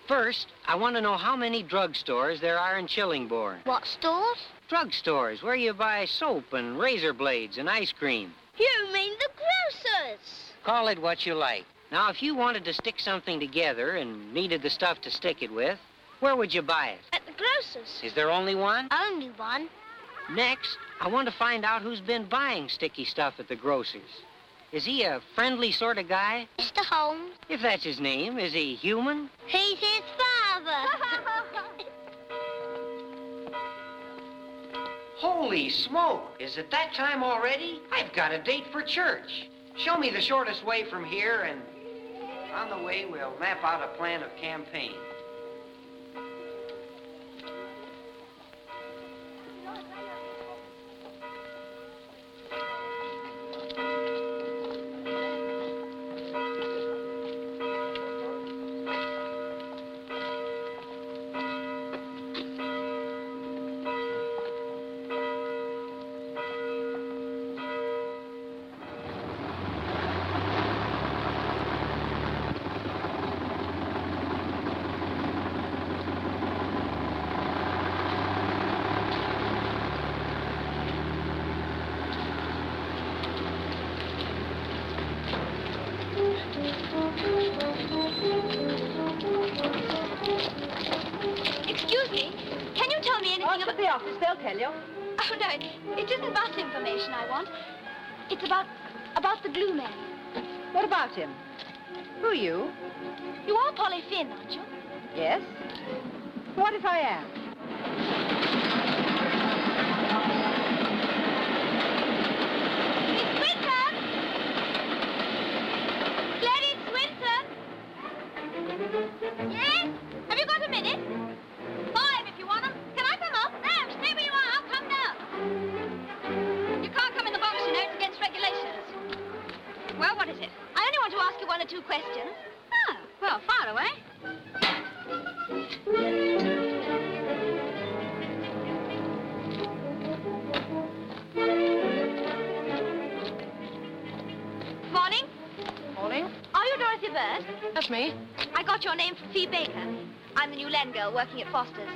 First, I want to know how many drugstores there are in Chillingbourne. What stores? Drugstores, where you buy soap and razor blades and ice cream. You mean the grocers? Call it what you like. Now, if you wanted to stick something together and needed the stuff to stick it with, where would you buy it? At the grocer's. Is there only one? Only one. Next, I want to find out who's been buying sticky stuff at the grocer's. Is he a friendly sort of guy? Mr. Holmes. If that's his name, is he human? He's his father. Holy smoke! Is it that time already? I've got a date for church. Show me the shortest way from here, and on the way, we'll map out a plan of campaign. Excuse me, can you tell me anything about... at the office, they'll tell you. Oh, no, it isn't bus information I want. It's about the glue man. What about him? Who are you? You are Polly Finn, aren't you? Yes. What if I am? Miss Swinton! Gladys Swinton! Yes? Have you got a minute? 5 if you want them. Can I come up? No, stay where you are. I'll come down. You can't come in the box, you know. It's against regulations. Well, what is it? I only want to ask you 1 or 2 questions. Oh, well, fire away. Morning. Morning. Are you Dorothy Bird? That's me. I got your name from Fee Baker. I'm the new land girl working at Foster's.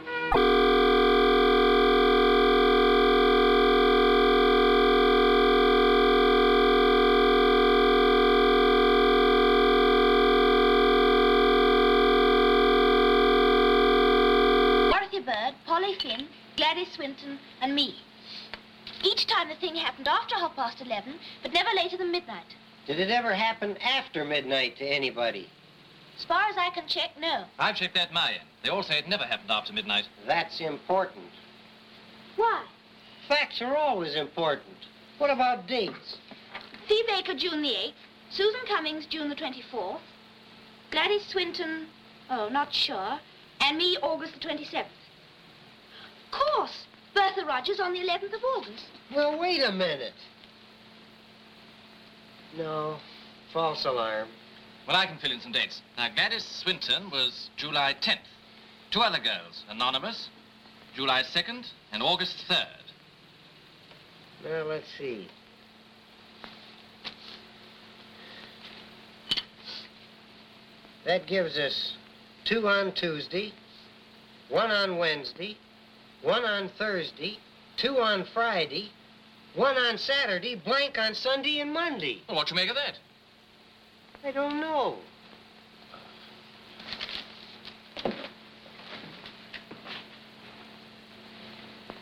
Dorothy Bird, Polly Finn, Gladys Swinton, and me. Each time the thing happened after 11:30, but never later than midnight. Did it ever happen after midnight to anybody? As far as I can check, no. I've checked that my end. They all say it never happened after midnight. That's important. Why? Facts are always important. What about dates? Fee Baker, June the 8th. Susan Cummings, June the 24th. Gladys Swinton, oh, not sure. And me, August the 27th. Of course. Bertha Rogers on the 11th of August. Well, wait a minute. No, false alarm. Well, I can fill in some dates. Now, Gladys Swinton was July 10th. 2 other girls, anonymous, July 2nd and August 3rd. Now, let's see. That gives us 2 on Tuesday, 1 on Wednesday, 1 on Thursday, 2 on Friday, 1 on Saturday, blank on Sunday and Monday. Well, what you make of that? I don't know.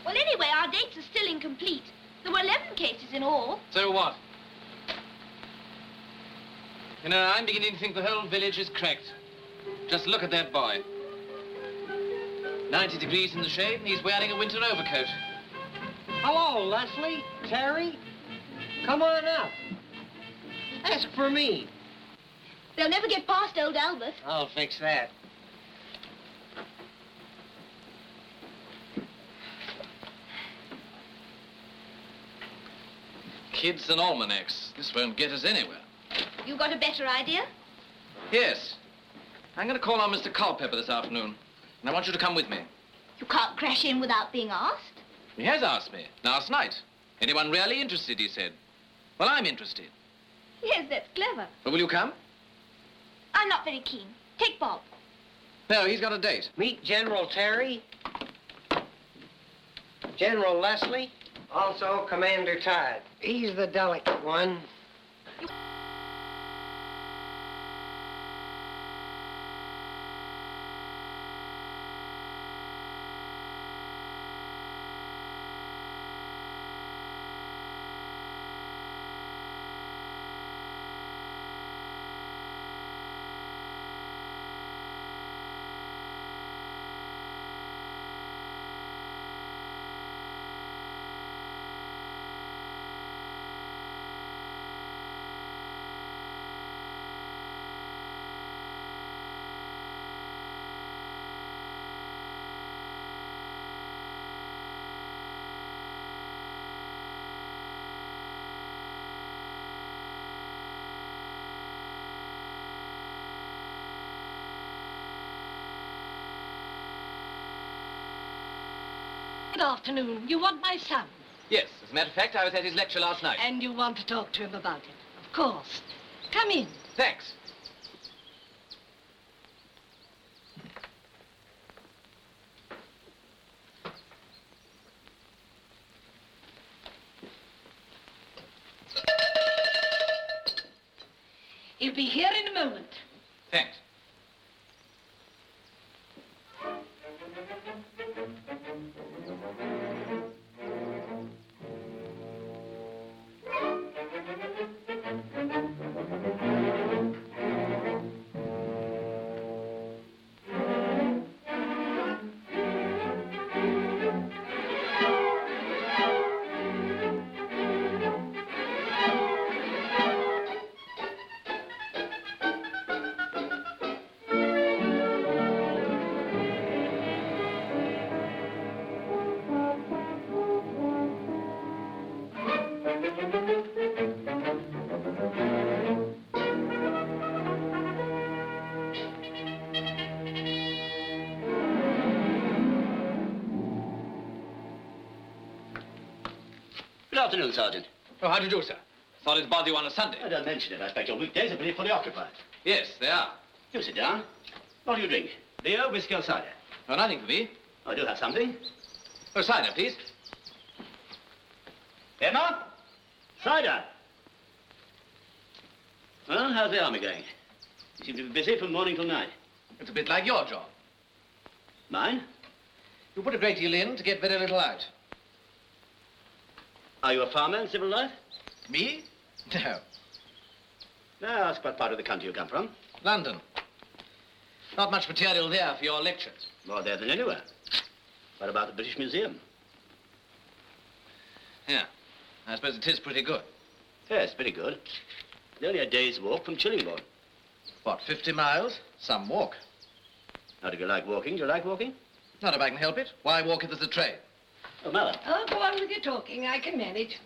Well, anyway, our dates are still incomplete. There were 11 cases in all. So what? You know, I'm beginning to think the whole village is cracked. Just look at that boy. 90 degrees in the shade, and he's wearing a winter overcoat. Hello, Leslie, Terry. Come on up. Ask for me. They'll never get past old Albert. I'll fix that. Kids and almanacs. This won't get us anywhere. You got a better idea? Yes. I'm going to call on Mr. Culpepper this afternoon, and I want you to come with me. You can't crash in without being asked. He has asked me last night. Anyone really interested, he said. Well, I'm interested. Yes, that's clever. But will you come? I'm not very keen. Take Bob. No, he's got a date. Meet General Terry, General Leslie, also Commander Todd. He's the delicate one. Good afternoon. You want my son? Yes, as a matter of fact, I was at his lecture last night. And you want to talk to him about it? Of course. Come in. Thanks. He'll be here in a moment. Thanks. Good afternoon, Sergeant. Oh, how do you do, sir? Thought it'd bother you on a Sunday. I don't mention it. I expect your weekdays are pretty fully occupied. Yes, they are. You sit down. What do you drink? Beer, whiskey, or cider? Oh, nothing for me. I do have something. Oh, cider, please. Emma? Cider. Well, how's the army going? You seem to be busy from morning till night. It's a bit like your job. Mine? You put a great deal in to get very little out. Are you a farmer in civil life? Me? No. May I ask what part of the country you come from? London. Not much material there for your lectures. More there than anywhere. What about the British Museum? Yeah. I suppose it is pretty good. Yes, pretty good. Nearly a day's walk from Chillingbourne. What, 50 miles? Some walk. How do you like walking? Do you like walking? Not if I can help it. Why walk if there's a train? Oh, Mother. Oh, go on with your talking. I can manage.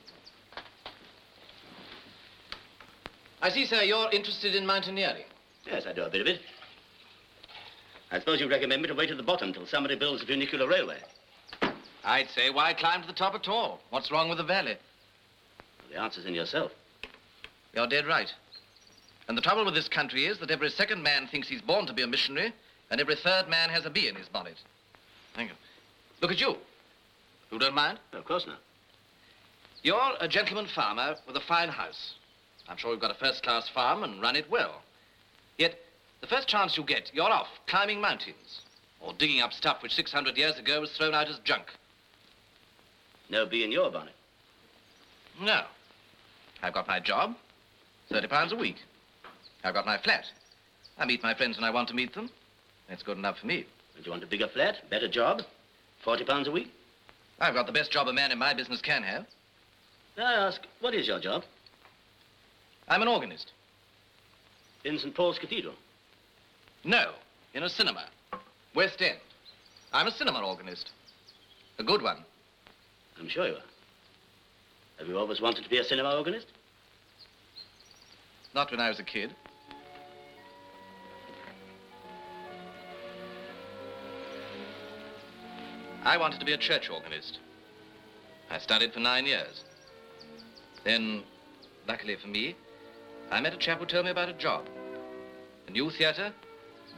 I see, sir, you're interested in mountaineering. Yes, I do a bit of it. I suppose you recommend me to wait at the bottom till somebody builds a funicular railway. I'd say, why climb to the top at all? What's wrong with the valley? Well, the answer's in yourself. You're dead right. And the trouble with this country is that every second man thinks he's born to be a missionary, and every third man has a bee in his bonnet. Thank you. Look at you. You don't mind? No, of course not. You're a gentleman farmer with a fine house. I'm sure you've got a first-class farm and run it well. Yet, the first chance you get, you're off climbing mountains or digging up stuff which 600 years ago was thrown out as junk. No bee in your bonnet. No. I've got my job, £30 a week. I've got my flat. I meet my friends when I want to meet them. That's good enough for me. And you want a bigger flat, better job, £40 a week? I've got the best job a man in my business can have. May I ask, what is your job? I'm an organist. In St. Paul's Cathedral? No, in a cinema. West End. I'm a cinema organist. A good one. I'm sure you are. Have you always wanted to be a cinema organist? Not when I was a kid. I wanted to be a church organist. I studied for 9 years. Then, luckily for me, I met a chap who told me about a job. A new theater,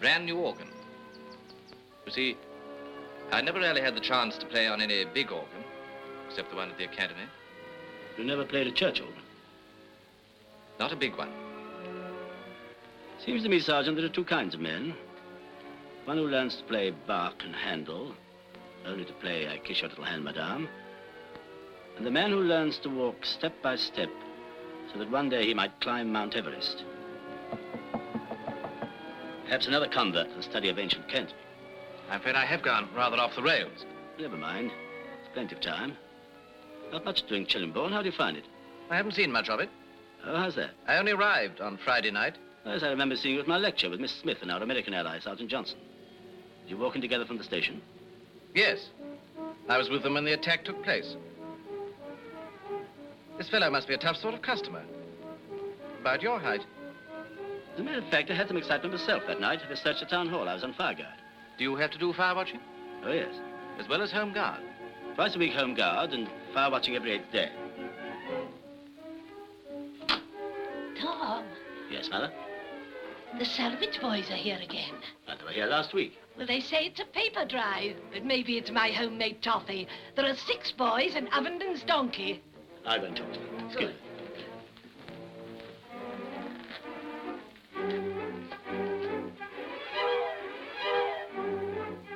brand new organ. You see, I never really had the chance to play on any big organ, except the one at the Academy. You never played a church organ? Not a big one. Seems to me, Sergeant, there are two kinds of men. One who learns to play Bach and Handel, only to play I Kiss Your Little Hand, Madame. And the man who learns to walk step by step, so that one day he might climb Mount Everest. Perhaps another convert to the study of ancient Canterbury. I'm afraid I have gone rather off the rails. Never mind. There's plenty of time. Not much doing Chillingbourne. How do you find it? I haven't seen much of it. Oh, how's that? I only arrived on Friday night. Yes, I remember seeing you at my lecture with Miss Smith and our American ally, Sergeant Johnson. Did you walk in together from the station? Yes. I was with them when the attack took place. This fellow must be a tough sort of customer. About your height. As a matter of fact, I had some excitement myself that night at a search at Town Hall. I was on fire guard. Do you have to do fire watching? Oh, yes. As well as home guard? Twice a week home guard and fire watching every 8th day. Tom, Yes, Mother? the salvage boys are here again. Well, they were here last week. Well, they say it's a paper drive, but maybe it's my homemade toffee. There are 6 boys and Avenden's donkey. I'll go and talk to them. Excuse me.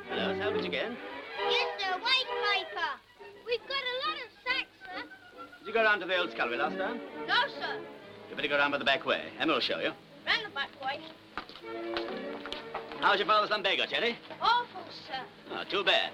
Hello, salvage again. Yes, sir. White paper. We've got a lot of sacks, sir. Did you go round to the old scullery last time? No, sir. You better go round by the back way. Emma will show you. Round the back way. How's your father's lumbago, Jenny? Awful, sir. Oh, too bad.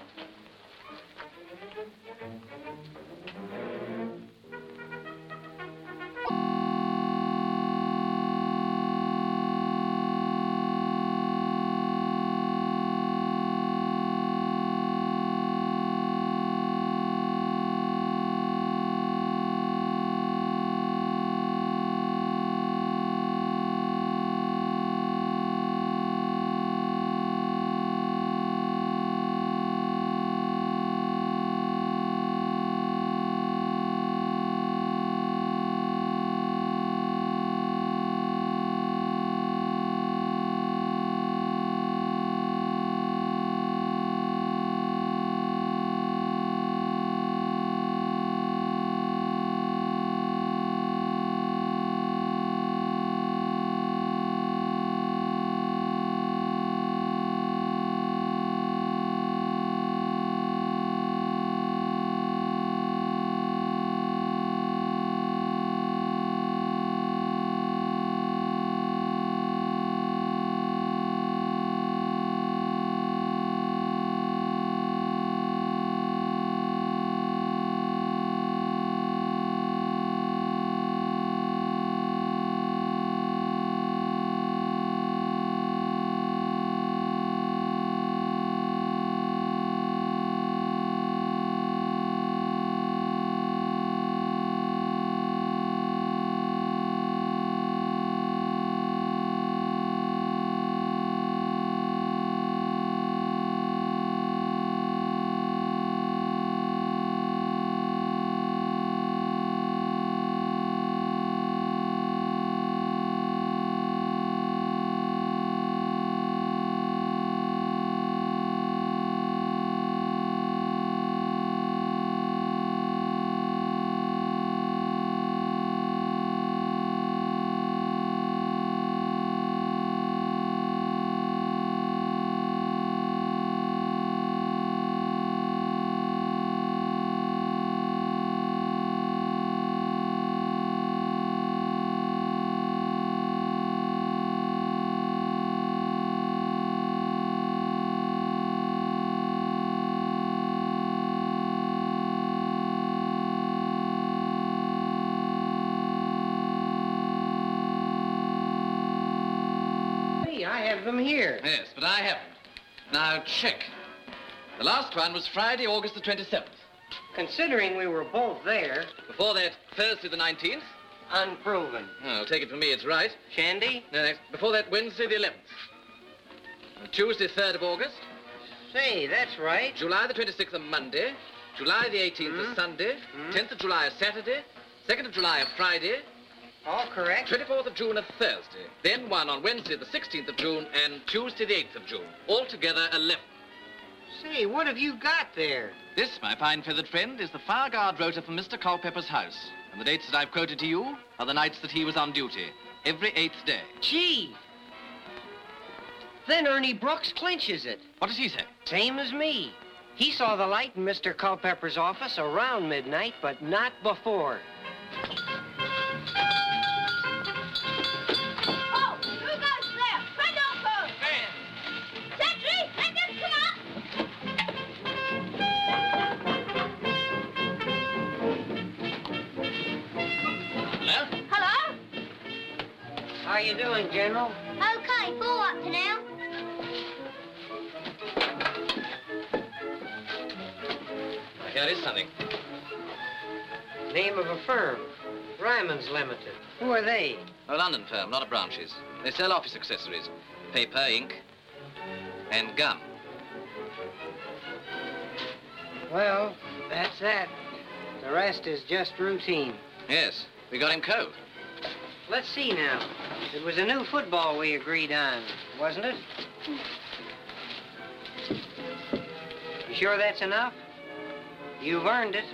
Them here. Yes, but I haven't. Now, check. The last one was Friday, August the 27th. Considering we were both there, Before that, Thursday the 19th. unproven. Oh, take it from me, it's right. Shandy? No, next. Before that, Wednesday the 11th. Tuesday, 3rd of August. Say, that's right. July the 26th, a Monday. July the 18th, a Sunday. 10th of July, a Saturday. 2nd of July, a Friday. All correct. 24th of June, a Thursday. Then one on Wednesday, the 16th of June, and Tuesday, the 8th of June. Altogether, 11. Say, what have you got there? This, my fine feathered friend, is the fire guard rota from Mr. Culpepper's house. And the dates that I've quoted to you are the nights that he was on duty. Every 8th day. Gee. Then Ernie Brooks clinches it. What does he say? Same as me. He saw the light in Mr. Culpepper's office around midnight, but not before. Oh, who goes there? Right on phone. Sentry, let them come up. Hello? Hello? How you doing, General? Okay, full up to now. Here is something. Name of a firm. Ryman's Limited. Who are they? A London firm, not a branches. They sell office accessories. Paper, ink, and gum. Well, that's that. The rest is just routine. Yes, we got him cold. Let's see now. It was a new football we agreed on, wasn't it? You sure that's enough? You've earned it.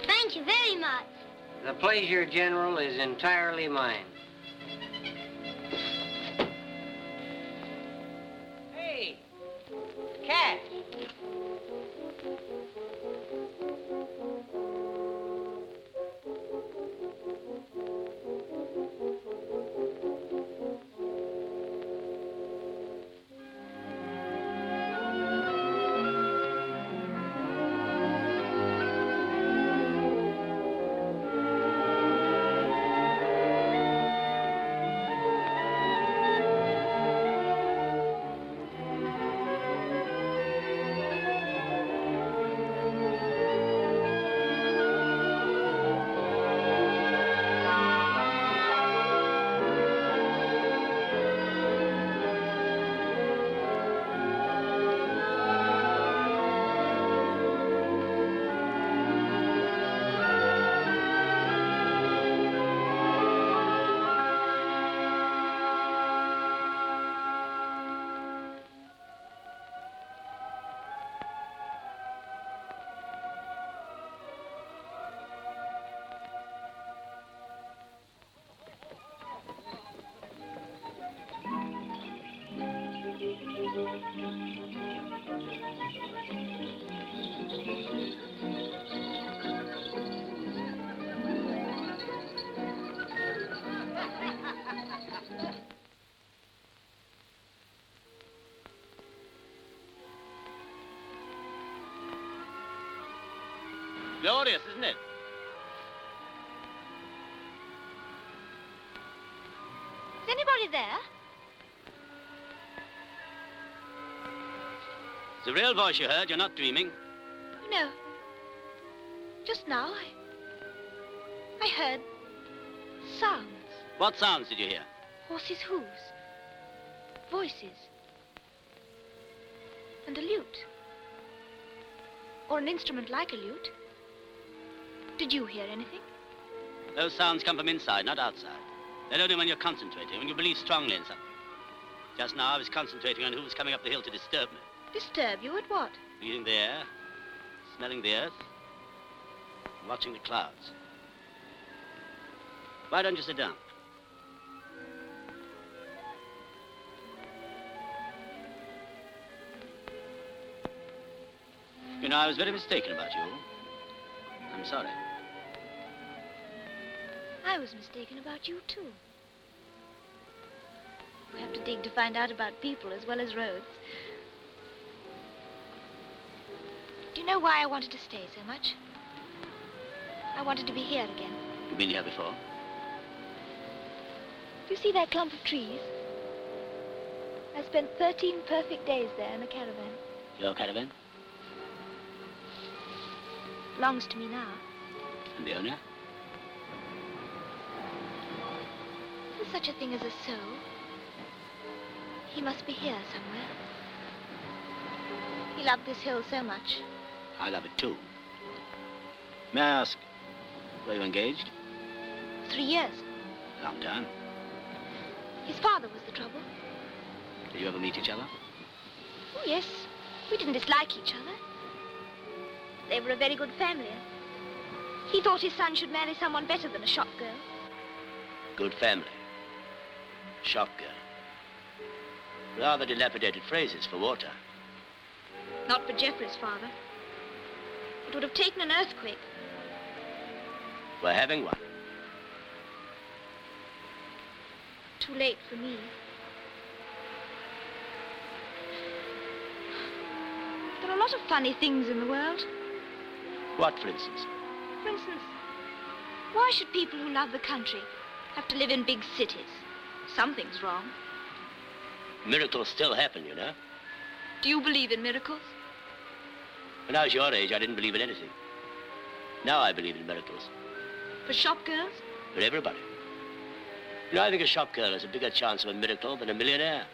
Thank you very much. The pleasure, General, is entirely mine. Hey, cat. Glorious, isn't it? Is anybody there? It's a real voice you heard. You're not dreaming. No. Just now, I heard sounds. What sounds did you hear? Horses' hooves. Voices. And a lute. Or an instrument like a lute. Did you hear anything? Those sounds come from inside, not outside. They're only when you're concentrating, when you believe strongly in something. Just now I was concentrating on who was coming up the hill to disturb me. Disturb you at what? Breathing the air, smelling the earth, watching the clouds. Why don't you sit down? You know, I was very mistaken about you. I'm sorry. I was mistaken about you, too. We have to dig to find out about people as well as roads. Do you know why I wanted to stay so much? I wanted to be here again. You've been here before? Do you see that clump of trees? I spent 13 perfect days there in a caravan. Your caravan? Belongs to me now. And the owner? There's such a thing as a soul. He must be here somewhere. He loved this hill so much. I love it too. May I ask, were you engaged? 3 years. Long time. His father was the trouble. Did you ever meet each other? Oh, yes. We didn't dislike each other. They were a very good family. He thought his son should marry someone better than a shop girl. Good family. Shop girl. Rather dilapidated phrases for water. Not for Geoffrey's father. It would have taken an earthquake. We're having one. Too late for me. There are a lot of funny things in the world. What, for instance? For instance, why should people who love the country have to live in big cities? Something's wrong. Miracles still happen, you know. Do you believe in miracles? When I was your age, I didn't believe in anything. Now I believe in miracles. For shop girls? For everybody. You know, I think a shop girl has a bigger chance of a miracle than a millionaire.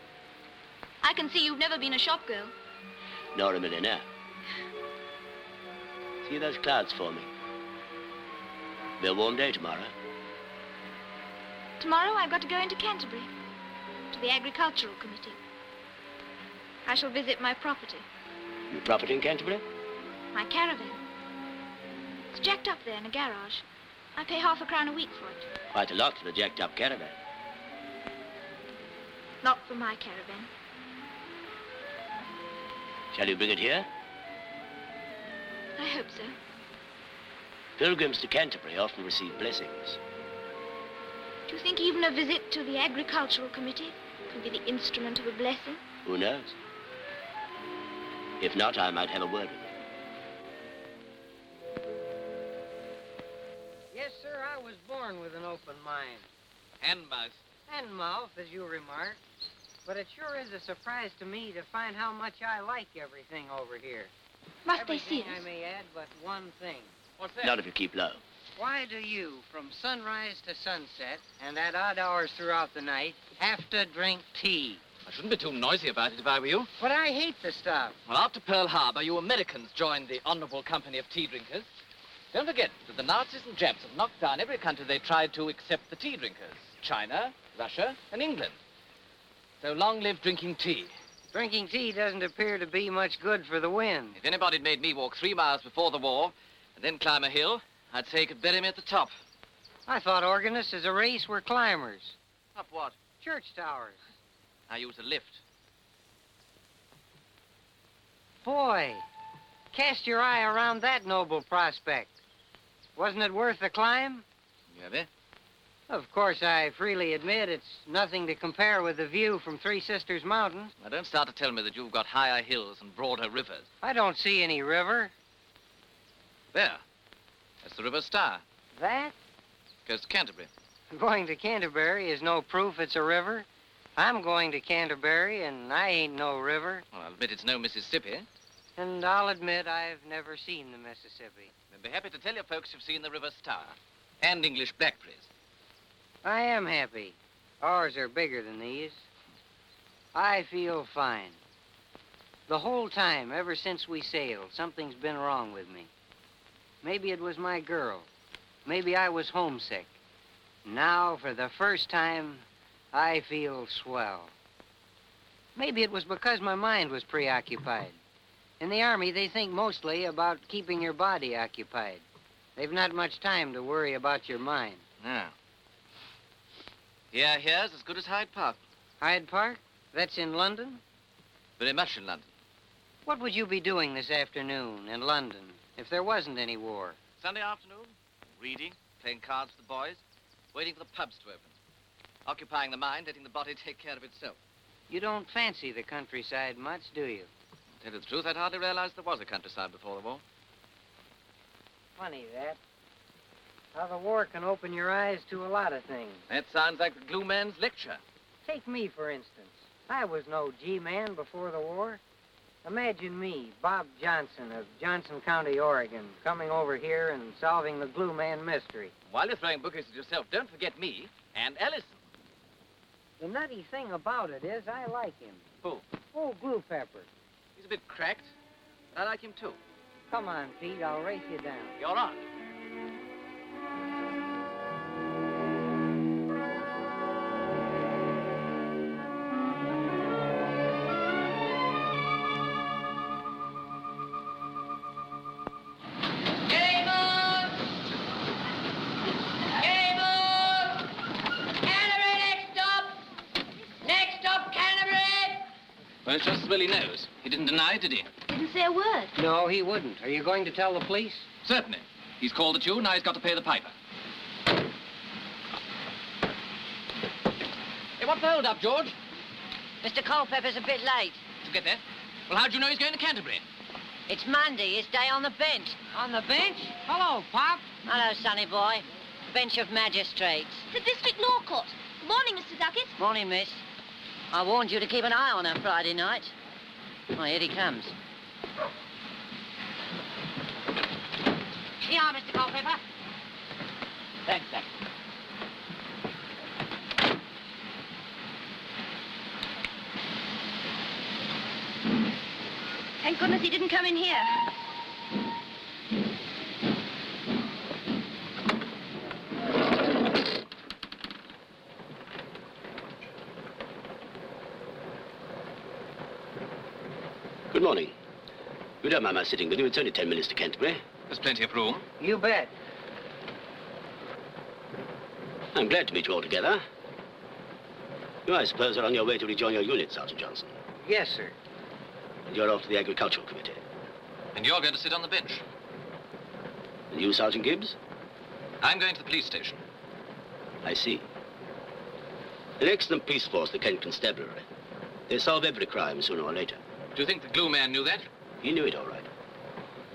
I can see you've never been a shop girl. Nor a millionaire. See those clouds forming? It'll be a warm day tomorrow. Tomorrow I've got to go into Canterbury, to the Agricultural Committee. I shall visit my property. Your property in Canterbury? My caravan. It's jacked up there in a garage. I pay £0.5 a week for it. Quite a lot for a jacked-up caravan. Not for my caravan. Shall you bring it here? I hope so. Pilgrims to Canterbury often receive blessings. Do you think even a visit to the Agricultural Committee can be the instrument of a blessing? Who knows? If not, I might have a word with you. Yes, sir, I was born with an open mind. And mouth. And mouth, as you remarked. But it sure is a surprise to me to find how much I like everything over here. Must they see Everything, us? I may add, but one thing. What's that? Not if you keep low. Why do you, from sunrise to sunset, and at odd hours throughout the night, have to drink tea? I shouldn't be too noisy about it if I were you. But I hate the stuff. Well, after Pearl Harbor, you Americans joined the Honorable Company of Tea Drinkers. Don't forget that the Nazis and Japs have knocked down every country they tried to except the tea drinkers. China, Russia, and England. So long live drinking tea. Drinking tea doesn't appear to be much good for the wind. If anybody'd made me walk 3 miles before the war and then climb a hill, I'd say he could bury me at the top. I thought organists as a race were climbers. Up what? Church towers. I use a lift. Boy, cast your eye around that noble prospect. Wasn't it worth the climb? Yeah, Of course, I freely admit it's nothing to compare with the view from Three Sisters Mountains. Now, don't start to tell me that you've got higher hills and broader rivers. I don't see any river. There. That's the River Stour. That? Goes to Canterbury. Going to Canterbury is no proof it's a river. I'm going to Canterbury, and I ain't no river. Well, I'll admit it's no Mississippi. And I'll admit I've never seen the Mississippi. I'd be happy to tell you folks you've seen the River Stour. And English blackberries. I am happy. Ours are bigger than these. I feel fine. The whole time, ever since we sailed, something's been wrong with me. Maybe it was my girl. Maybe I was homesick. Now, for the first time, I feel swell. Maybe it was because my mind was preoccupied. In the Army, they think mostly about keeping your body occupied. They've not much time to worry about your mind. No. Yeah, here's as good as Hyde Park. Hyde Park? That's in London? Very much in London. What would you be doing this afternoon in London if there wasn't any war? Sunday afternoon, reading, playing cards with the boys, waiting for the pubs to open. Occupying the mind, letting the body take care of itself. You don't fancy the countryside much, do you? To tell you the truth, I'd hardly realized there was a countryside before the war. Funny, that. How the war can open your eyes to a lot of things. That sounds like the glue man's lecture. Take me, for instance. I was no G-man before the war. Imagine me, Bob Johnson of Johnson County, Oregon, coming over here and solving the glue man mystery. While you're throwing bookies at yourself, don't forget me and Alison. The nutty thing about it is I like him. Who? Oh, Glue Pepper. He's a bit cracked, but I like him too. Come on, Pete, I'll race you down. You're on. Well, it's just as well he knows. He didn't deny it, did he? Didn't say a word. No, he wouldn't. Are you going to tell the police? Certainly. He's called the tune, now he's got to pay the piper. Hey, what's the hold-up, George? Mr. Culpepper's a bit late. Did you get that? Well, how'd you know he's going to Canterbury? It's Monday, his day on the bench. On the bench? Hello, Pop. Hello, sonny boy. Bench of magistrates. The district law court. Morning, Mr. Duckett. Morning, miss. I warned you to keep an eye on her Friday night. Oh, here he comes. Here you are, Mr. Culpepper. Thanks, thanks. Thank goodness he didn't come in here. Good morning. You don't mind my sitting with you. It's only 10 minutes to Canterbury. There's plenty of room. You bet. I'm glad to meet you all together. You, I suppose, are on your way to rejoin your unit, Sergeant Johnson. Yes, sir. And you're off to the Agricultural Committee. And you're going to sit on the bench. And you, Sergeant Gibbs? I'm going to the police station. I see. An excellent police force, the Kent Constabulary. They solve every crime sooner or later. Do you think the glue man knew that? He knew it all right.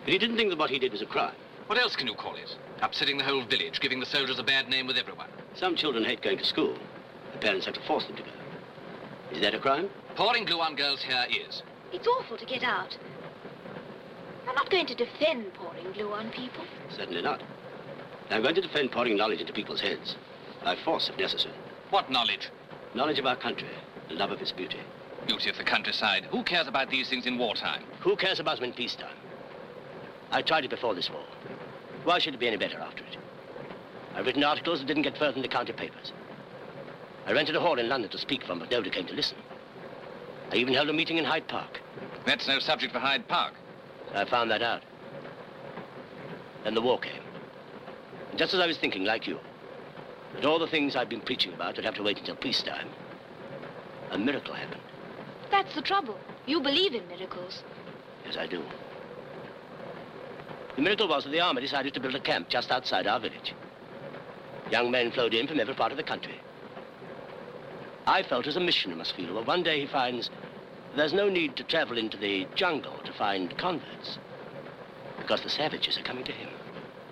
But he didn't think that what he did was a crime. What else can you call it? Upsetting the whole village, giving the soldiers a bad name with everyone. Some children hate going to school. The parents have to force them to go. Is that a crime? Pouring glue on girls here is. It's awful to get out. I'm not going to defend pouring glue on people. Certainly not. I'm going to defend pouring knowledge into people's heads. By force, if necessary. What knowledge? Knowledge of our country, the love of its beauty. Beauty of the countryside. Who cares about these things in wartime? Who cares about them in peacetime? I tried it before this war. Why should it be any better after it? I've written articles that didn't get further than the county papers. I rented a hall in London to speak from, but nobody came to listen. I even held a meeting in Hyde Park. That's no subject for Hyde Park. I found that out. Then the war came. And just as I was thinking, like you, that all the things I've been preaching about would have to wait until peacetime, a miracle happened. That's the trouble. You believe in miracles. Yes, I do. The miracle was that the army decided to build a camp just outside our village. Young men flowed in from every part of the country. I felt as a missionary must feel. Well, one day he finds there's no need to travel into the jungle to find converts, because the savages are coming to him.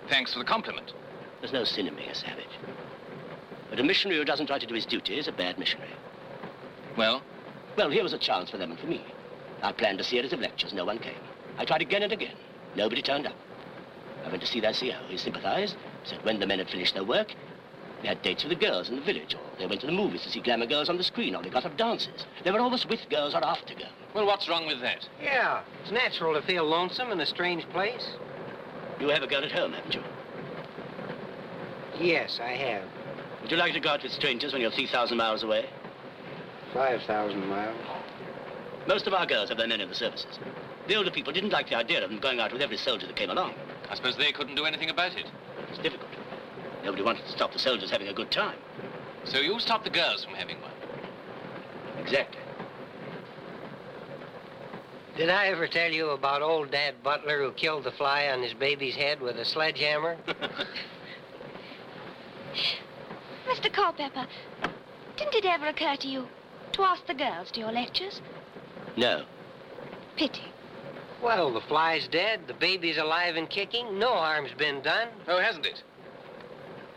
Thanks for the compliment. There's no sin in being a savage. But a missionary who doesn't try to do his duty is a bad missionary. Well? Well, here was a chance for them and for me. I planned a series of lectures. No one came. I tried again and again. Nobody turned up. I went to see their CO. He sympathized, said when the men had finished their work, they had dates with the girls in the village, or they went to the movies to see glamour girls on the screen, or they got up dances. They were always with girls or after girls. Well, what's wrong with that? Yeah, it's natural to feel lonesome in a strange place. You have a girl at home, haven't you? Yes, I have. Would you like to go out with strangers when you're 3,000 miles away? 5,000 miles. Most of our girls have their men in the services. The older people didn't like the idea of them going out with every soldier that came along. I suppose they couldn't do anything about it. It's difficult. Nobody wanted to stop the soldiers having a good time. So you stopped the girls from having one? Exactly. Did I ever tell you about old Dad Butler who killed the fly on his baby's head with a sledgehammer? Mr. Culpepper, didn't it ever occur to you to ask the girls to your lectures? No. Pity. Well, the fly's dead, the baby's alive and kicking, no harm's been done. Oh, hasn't it?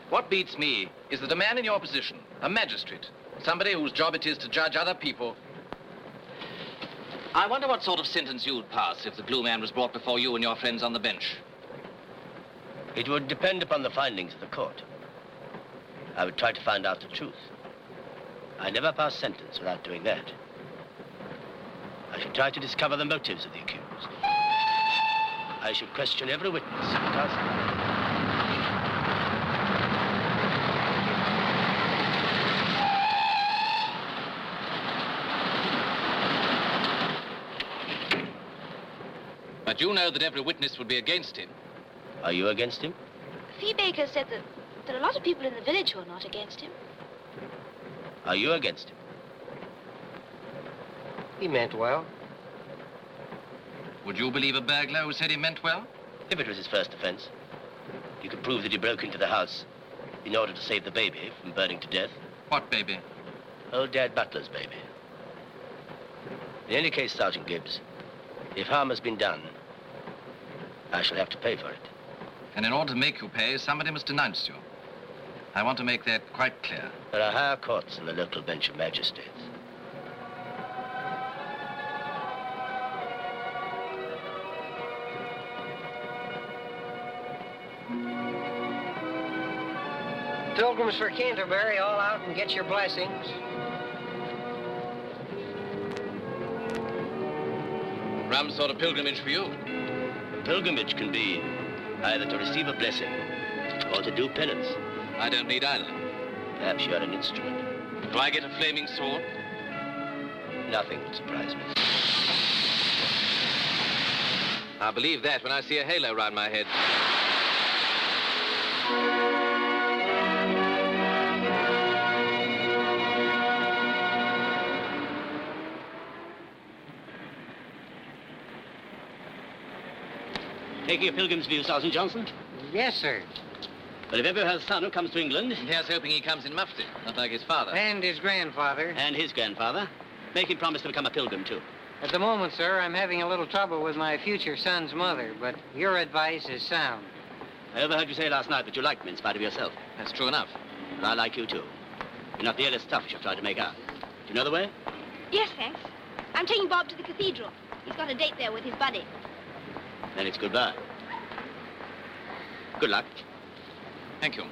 What beats me is that a man in your position, a magistrate, somebody whose job it is to judge other people. I wonder what sort of sentence you'd pass if the glue man was brought before you and your friends on the bench. It would depend upon the findings of the court. I would try to find out the truth. I never pass sentence without doing that. I should try to discover the motives of the accused. I should question every witness, because... But you know that every witness would be against him. Are you against him? Fee Baker said that there are a lot of people in the village who are not against him. Are you against him? He meant well. Would you believe a burglar who said he meant well? If it was his first offense, you could prove that he broke into the house in order to save the baby from burning to death. What baby? Old Dad Butler's baby. In any case, Sergeant Gibbs, if harm has been done, I shall have to pay for it. And in order to make you pay, somebody must denounce you. I want to make that quite clear. There are higher courts than the local bench of magistrates. Pilgrims for Canterbury, all out and get your blessings. Rum sort of pilgrimage for you. A pilgrimage can be either to receive a blessing or to do penance. I don't need either. Perhaps you're an instrument. Do I get a flaming sword? Nothing would surprise me. I'll believe that when I see a halo round my head. Taking a pilgrim's view, Sergeant Johnson? Yes, sir. Well, if ever has a son who comes to England... Here's hoping he comes in mufti, not like his father. And his grandfather. And his grandfather. Make him promise to become a pilgrim, too. At the moment, sir, I'm having a little trouble with my future son's mother, but your advice is sound. I overheard you say last night that you liked me in spite of yourself. That's true enough. And I like you, too. You're not nearly as tough as you've tried to make out. Do you know the way? Yes, thanks. I'm taking Bob to the cathedral. He's got a date there with his buddy. Then it's goodbye. Good luck. Thank you.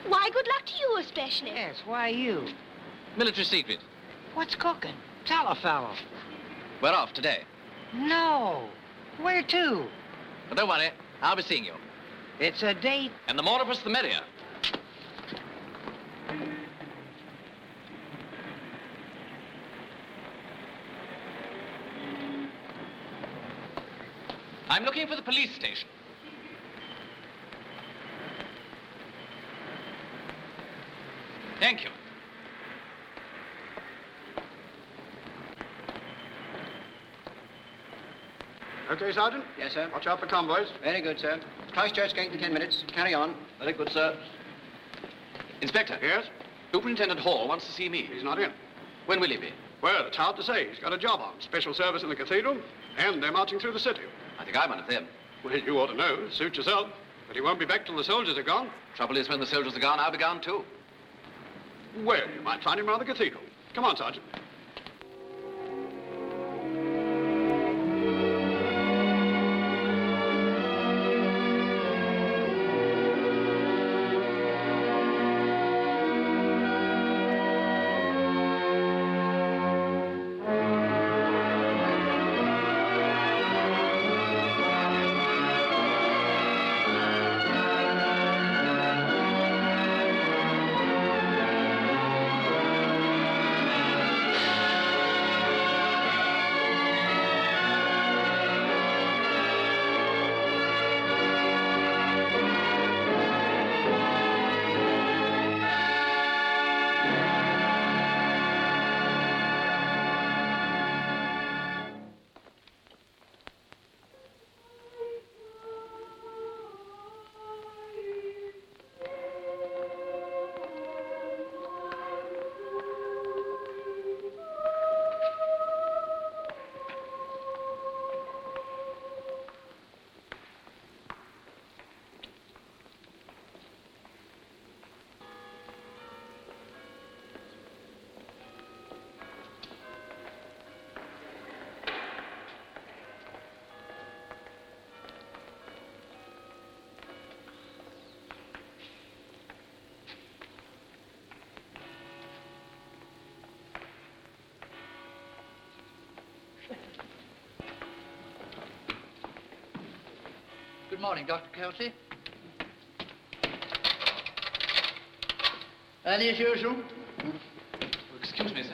Why, good luck to you especially. Yes, why you? Military secret. What's cooking? Tell a fellow. We're off today. No. Where to? But don't worry, I'll be seeing you. It's a date. And the more of us, the merrier. I'm looking for the police station. Thank you. Okay, Sergeant? Yes, sir. Watch out for convoys. Very good, sir. Christchurch gate in 10 minutes. Carry on. Very good, sir. Inspector. Yes? Superintendent Hall wants to see me. He's not in. When will he be? Well, it's hard to say. He's got a job on. Special service in the cathedral, and they're marching through the city. I think I'm one of them. Well, you ought to know. Suit yourself. But he won't be back till the soldiers are gone. Trouble is, when the soldiers are gone, I'll be gone too. Well, you might find him round the cathedral. Come on, Sergeant. Good morning, Dr. Kelsey. Early as usual? Excuse me, sir.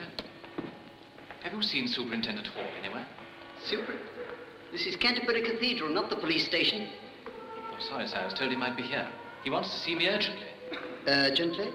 Have you seen Superintendent Hall anywhere? This is Canterbury Cathedral, not the police station. Oh, sorry, sir. I was told he might be here. He wants to see me urgently. Urgently?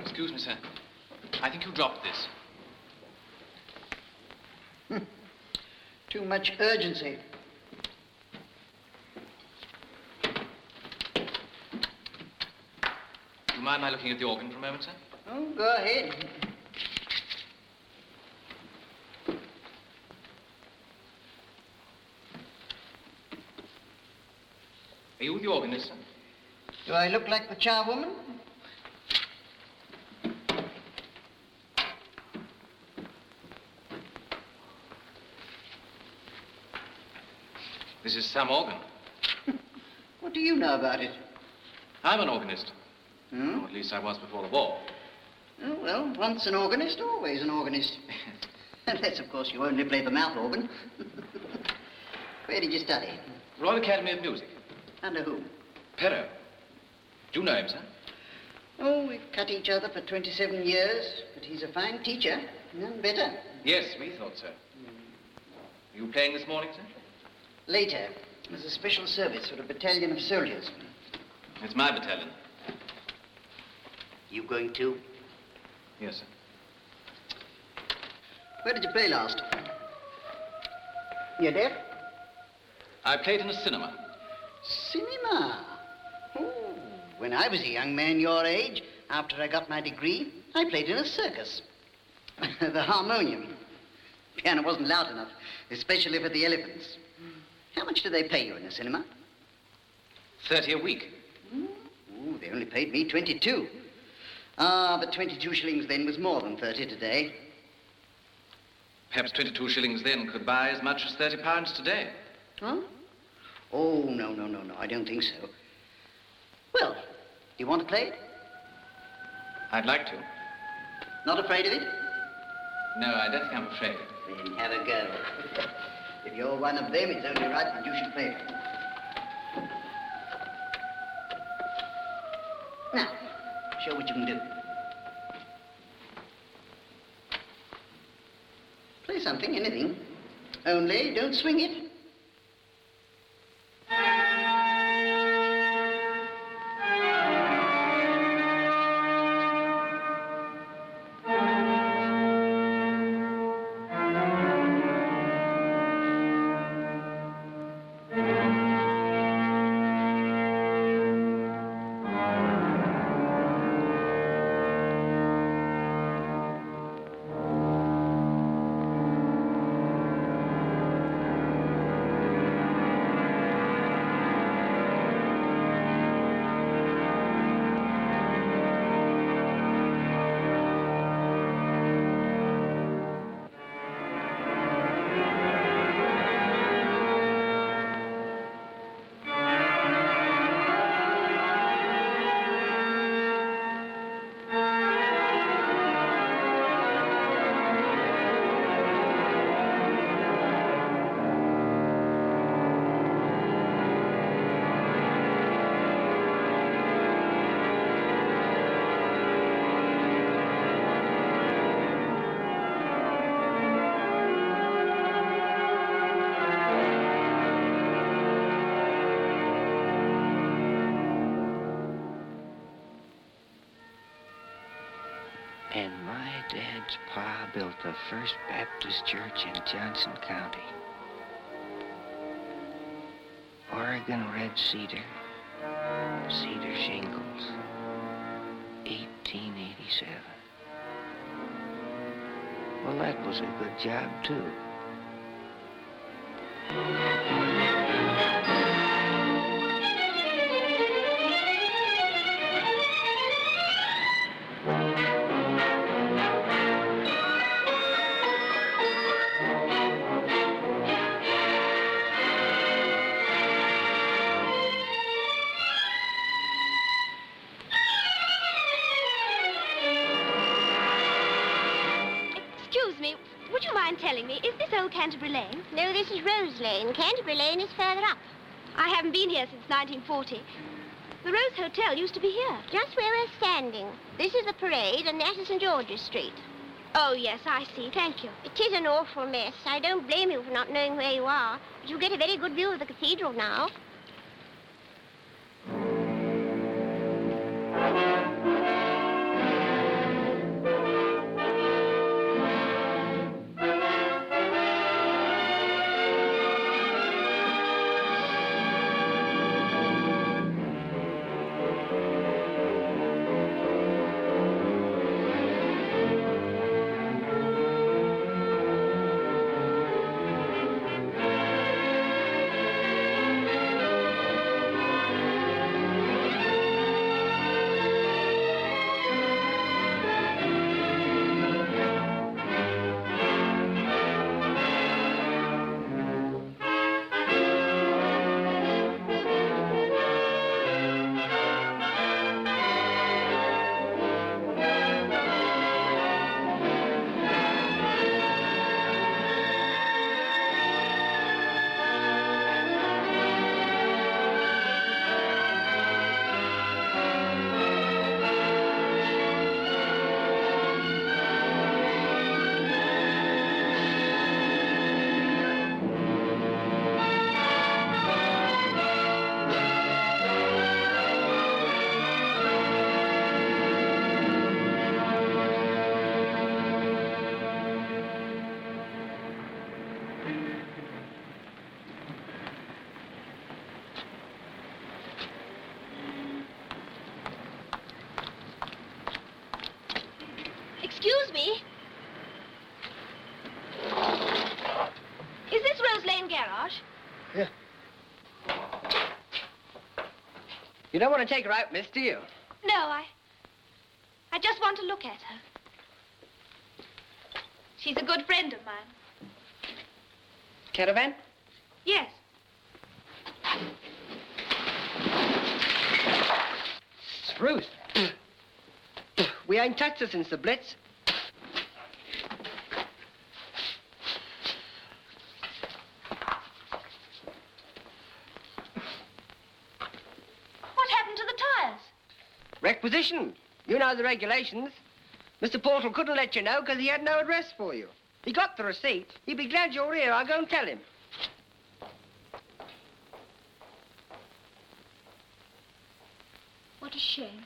Excuse me, sir. I think you dropped this. Too much urgency. Do you mind my looking at the organ for a moment, sir? Oh, go ahead. Are you the organist, sir? Do I look like the charwoman? This is some organ. What do you know about it? I'm an organist. Hmm? Or at least I was before the war. Oh, well, once an organist, always an organist. Unless, of course, you only play the mouth organ. Where did you study? Royal Academy of Music. Under whom? Perrault. Do you know him, sir? Oh, we've cut each other for 27 years, but he's a fine teacher. None better. Yes, we thought so. Are you playing this morning, sir? Later, there's a special service for a battalion of soldiers. It's my battalion. You going too? Yes, sir. Where did you play last? You deaf? I played in a cinema. Cinema? Oh, when I was a young man your age, after I got my degree, I played in a circus. The harmonium. Piano wasn't loud enough, especially for the elephants. How much do they pay you in the cinema? 30 a week. Ooh, they only paid me 22. Ah, but 22 shillings then was more than 30 today. Perhaps 22 shillings then could buy as much as 30 pounds today. Huh? Oh, no, I don't think so. Well, do you want to play it? I'd like to. Not afraid of it? No, I don't think I'm afraid. Then have a go. If you're one of them, it's only right that you should play it. Now, show what you can do. Play something, anything. Only don't swing it. And my dad's pa built the first Baptist church in Johnson County. Oregon red cedar, Cedar shingles. 1887. Well, that was a good job, too. Excuse me, would you mind telling me, is this old Canterbury Lane? No, this is Rose Lane. Canterbury Lane is further up. I haven't been here since 1940. The Rose Hotel used to be here. Just where we're standing. This is the parade, and that is St. George's Street. Oh, yes, I see. Thank you. It is an awful mess. I don't blame you for not knowing where you are. But you get a very good view of the cathedral now. Excuse me. Is this Rose Lane Garage? Yeah. You don't want to take her out, miss, do you? No, I just want to look at her. She's a good friend of mine. Caravan? Yes. Spruce. We ain't touched her since the Blitz. What happened to the tires? Requisition. You know the regulations. Mr. Portal couldn't let you know because he had no address for you. He got the receipt. He'd be glad you're here. I'll go and tell him. What a shame.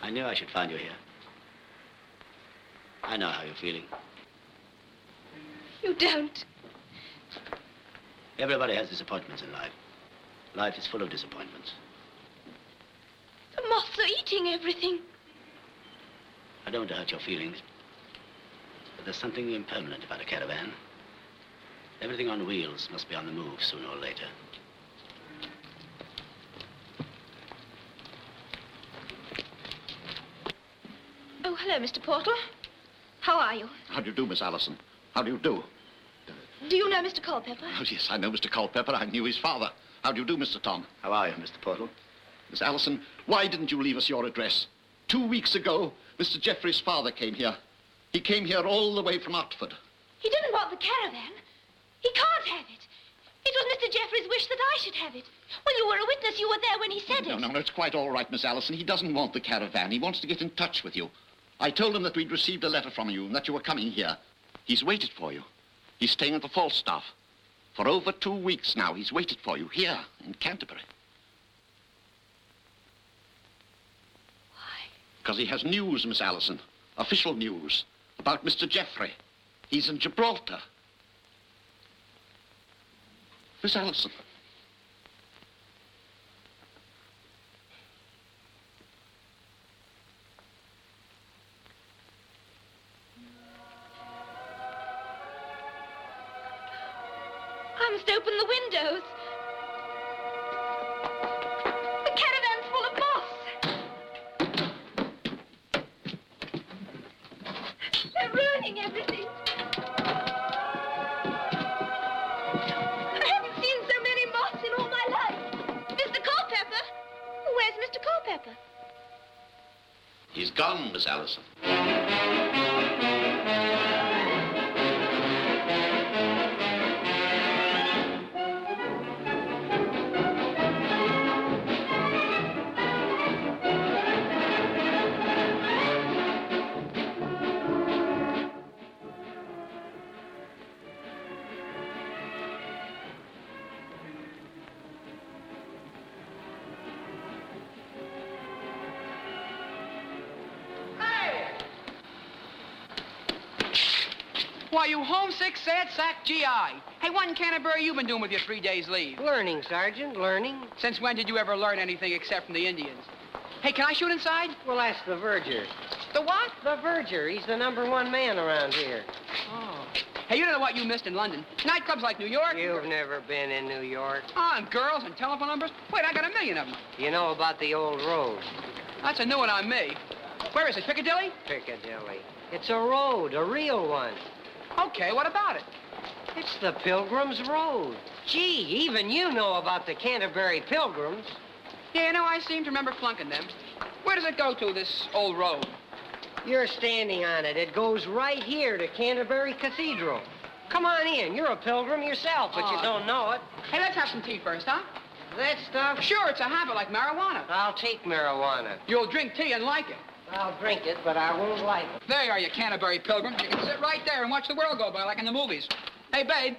I knew I should find you here. I know how you're feeling. You don't. Everybody has disappointments in life. Life is full of disappointments. The moths are eating everything. I don't want to hurt your feelings, but there's something impermanent about a caravan. Everything on wheels must be on the move sooner or later. Oh, hello, Mr. Portal. How are you? How do you do, Miss Alison? How do you do? Do you know Mr. Culpeper? Oh, yes, I know Mr. Culpeper. I knew his father. How do you do, Mr. Tom? How are you, Mr. Portal? Miss Alison, why didn't you leave us your address? 2 weeks ago, Mr. Jeffrey's father came here. He came here all the way from Otford. He didn't want the caravan. He can't have it. It was Mr. Jeffrey's wish that I should have it. Well, you were a witness. You were there when he said it. No, it's quite all right, Miss Alison. He doesn't want the caravan. He wants to get in touch with you. I told him that we'd received a letter from you and that you were coming here. He's waited for you. He's staying at the Falstaff. For over 2 weeks now, he's waited for you here in Canterbury. Why? Because he has news, Miss Alison. Official news about Mr. Jeffrey. He's in Gibraltar. Miss Alison. I must open the windows. The caravan's full of moss. They're ruining everything. I haven't seen so many moths in all my life. Mr. Culpeper? Where's Mr. Culpeper? He's gone, Miss Alison. Why, you homesick, sad sack GI. Hey, what in Canterbury you been doing with your 3 days leave? Learning, Sergeant, learning. Since when did you ever learn anything except from the Indians? Hey, can I shoot inside? Well, ask the verger. The what? The verger. He's the #1 man around here. Oh. Hey, you don't know what you missed in London. Nightclubs like New York. You've never been in New York. Oh, and girls and telephone numbers. Wait, I got a million of them. You know about the old road? That's a new one on me. Where is it, Piccadilly? Piccadilly. It's a road, a real one. Okay, what about it? It's the Pilgrim's Road. Gee, even you know about the Canterbury Pilgrims. Yeah, no, I seem to remember flunking them. Where does it go to, this old road? You're standing on it. It goes right here to Canterbury Cathedral. Come on in. You're a pilgrim yourself, but you don't know it. Hey, let's have some tea first, huh? That stuff? Sure, it's a habit like marijuana. I'll take marijuana. You'll drink tea and like it. I'll drink it, but I won't like it. There you are, you Canterbury pilgrims. You can sit right there and watch the world go by like in the movies. Hey, babe.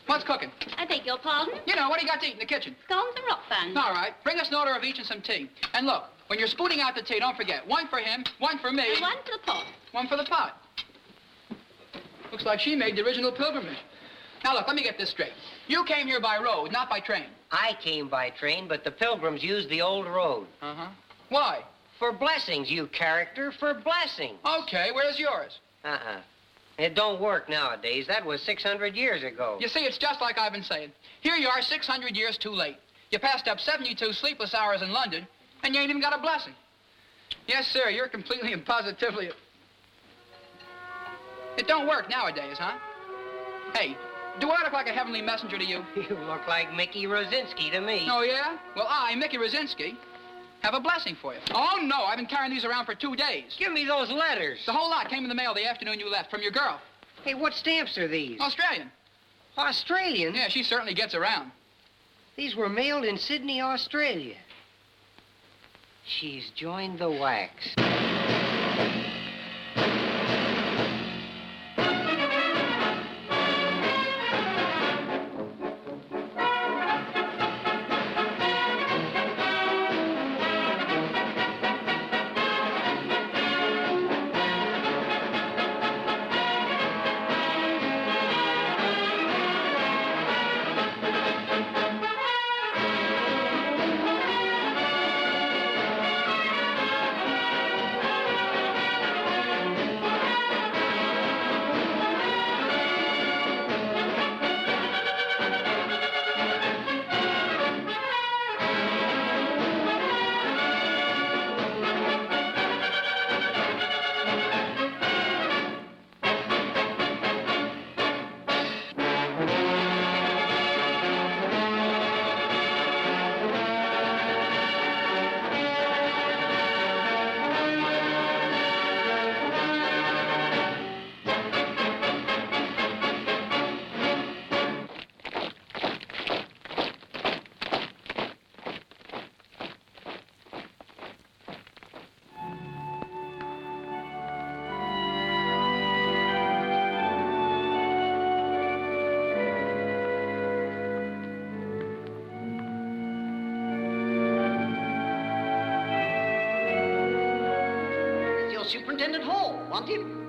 What's cooking? I beg your pardon? You know, what do you got to eat in the kitchen? Scones and rock buns. All right. Bring us an order of each and some tea. And look, when you're spooning out the tea, don't forget, one for him, one for me. And one for the pot. One for the pot. Looks like she made the original pilgrimage. Now, look, let me get this straight. You came here by road, not by train. I came by train, but the pilgrims used the old road. Uh-huh. Why? For blessings, you character, for blessings. Okay, where's yours? Uh-uh. It don't work nowadays. That was 600 years ago. You see, it's just like I've been saying. Here you are 600 years too late. You passed up 72 sleepless hours in London, and you ain't even got a blessing. Yes, sir, you're completely and positively... It don't work nowadays, huh? Hey, do I look like a heavenly messenger to you? You look like Mickey Rosinski to me. Oh, yeah? Well, I, Mickey Rosinski, have a blessing for you. Oh, no, I've been carrying these around for 2 days. Give me those letters. The whole lot came in the mail the afternoon you left from your girl. Hey, what stamps are these? Australian. Australian? Yeah, she certainly gets around. These were mailed in Sydney, Australia. She's joined the wax. Superintendent Hall. Want him?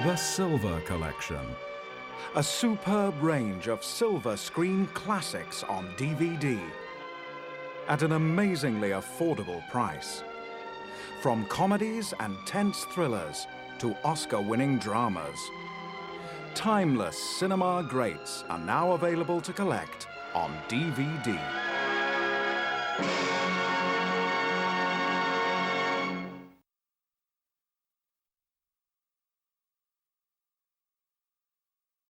The Silver Collection. A superb range of silver screen classics on DVD at an amazingly affordable price. From comedies and tense thrillers to Oscar-winning dramas, timeless cinema greats are now available to collect on DVD.